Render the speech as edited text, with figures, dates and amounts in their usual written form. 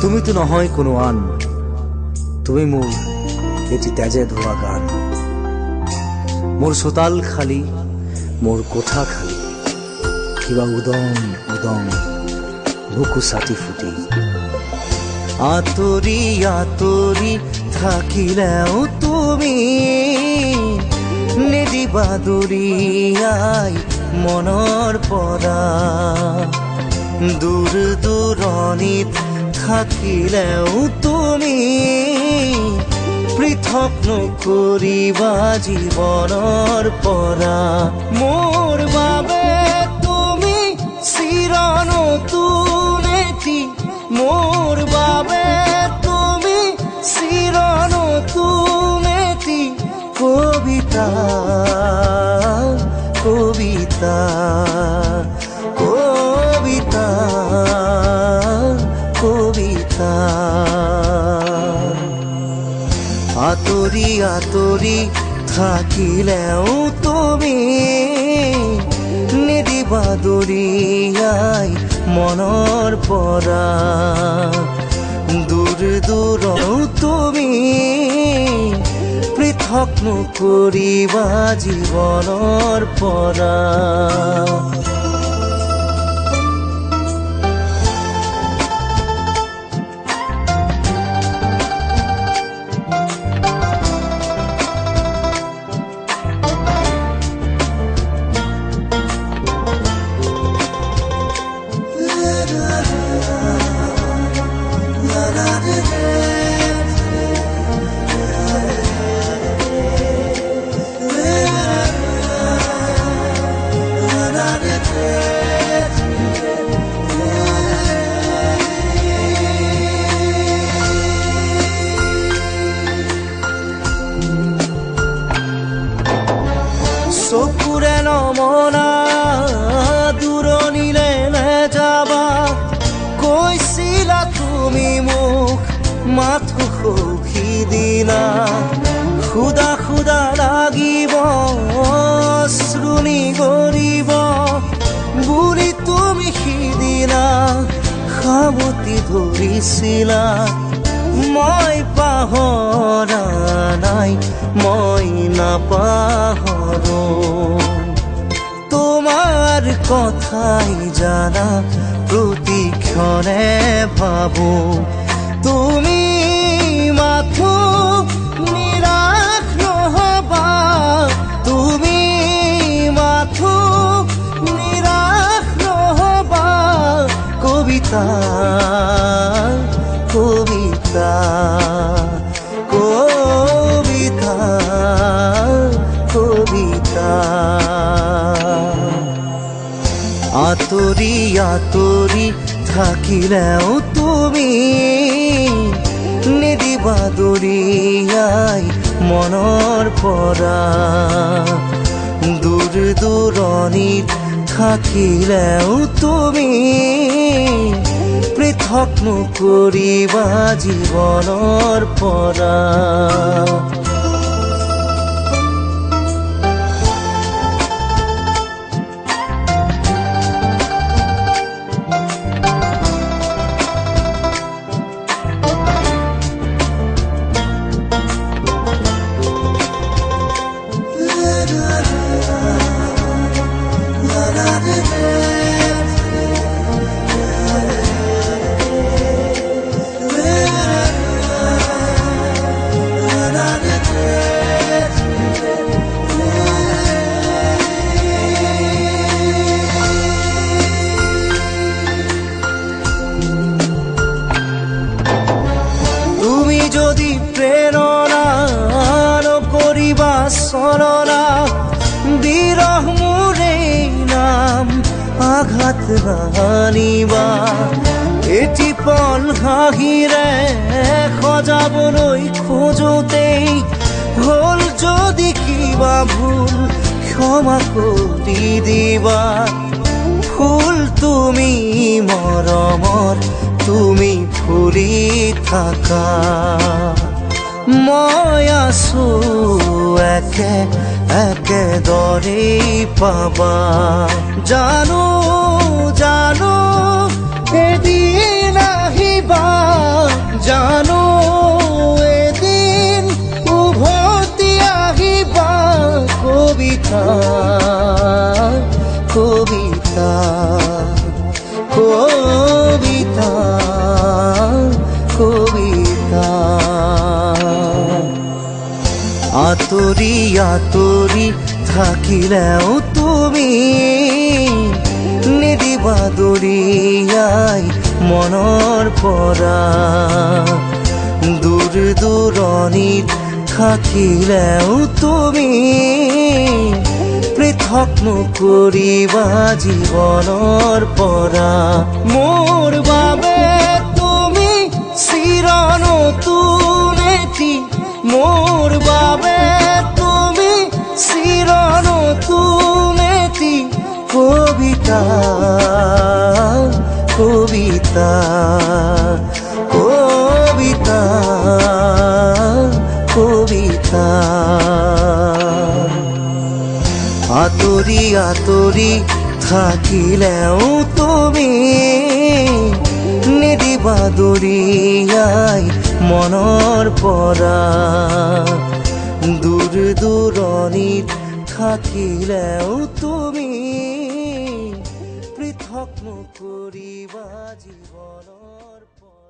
তুমি তো নহয় কোনো আন, তুমি মোৰ এটি তেজে ধোৱা গান। মোৰ চোতাল খালী, মোৰ কোঠা খালী, কিবা উদং উদং বুকু ছাতি ফুটি। আঁতৰি আঁতৰি থাকিলেও তুমি নিদিবা দূৰিয়াই মনৰ পৰা। দূৰ দূৰণিত থাকিলেও তুমি পৃথক নকৰিবা জীৱনৰ পৰা। মোৰ বাবে তুমি চিৰ নতুন এটি, মোৰ বাবে তুমি চিৰ নতুন এটি কবিতা, কবিতা, কবিতা, কবিতা। আঁতৰি আঁতৰি থাকিলেও তুমি নিদিবা দূৰিয়াই মনৰ পৰা। দূৰ দূৰও তুমি পৃথক নকৰিবা জীৱনৰ পৰা। চকুৰে নমনা দূৰণিলে নেযাবা, কৈছিলা তুমি মোক মাথো সখী দিনা। খুদা খুদা লাগিব শ্ৰুণি গৰিব বুলি তুমি সিদিনা সাৱটি ধৰিছিলা। মই পাহৰা নাই, মই নাপাহৰো তোমাৰ কথাই জানা প্ৰতিক্ষণে ভাবো। তুমি মাথো নিৰাশ নহবা, তুমি মাথো নিৰাশ নহবা। কবিতা, কবিতা, কবিতা, কবিতা। আঁতৰি আঁতৰি থাকিলেও তুমি নিদিবা দূৰিয়াই মনৰ পৰা। দূৰ দূৰণিত থাকিলেও তুমি পৃথক নকৰিবা জীৱনৰ পৰা। হানিবা এটি পল হাঁহিৰে সজাবলৈ খোজোতেই হ'ল যদি কিবা ভুল ক্ষমা কৰি দিবা ফুল তুমি মৰমৰ তুমি ফুলি থাকা মই আছো একেদৰেই পাবা জানো জানো এদিন আহিবা জানো এদিন উভতি আহিবা কবিতা কবিতা কবিতা কবিতা আঁতৰি আঁতৰি থাকিলেও তুমি নিদিবা দৰিয়াই মনৰ পৰা দূৰ দূৰণিত থাকিলেও তুমি পৃথক নকৰিবা জীৱনৰ পৰা মোৰ বাবে তুমি চিৰ নতুন এটি মোৰ বাবে তুমি চিৰ নতুন এটি কবিতা কবিতা কবিতা কবিতা আঁতৰি আঁতৰি থাকিলেও তুমি নিদিবা দৰিয়াই মনৰ পৰা দূৰ দূৰণিত থাকিলেও তুমি পৃথক নকৰিবা জীৱনৰ পৰা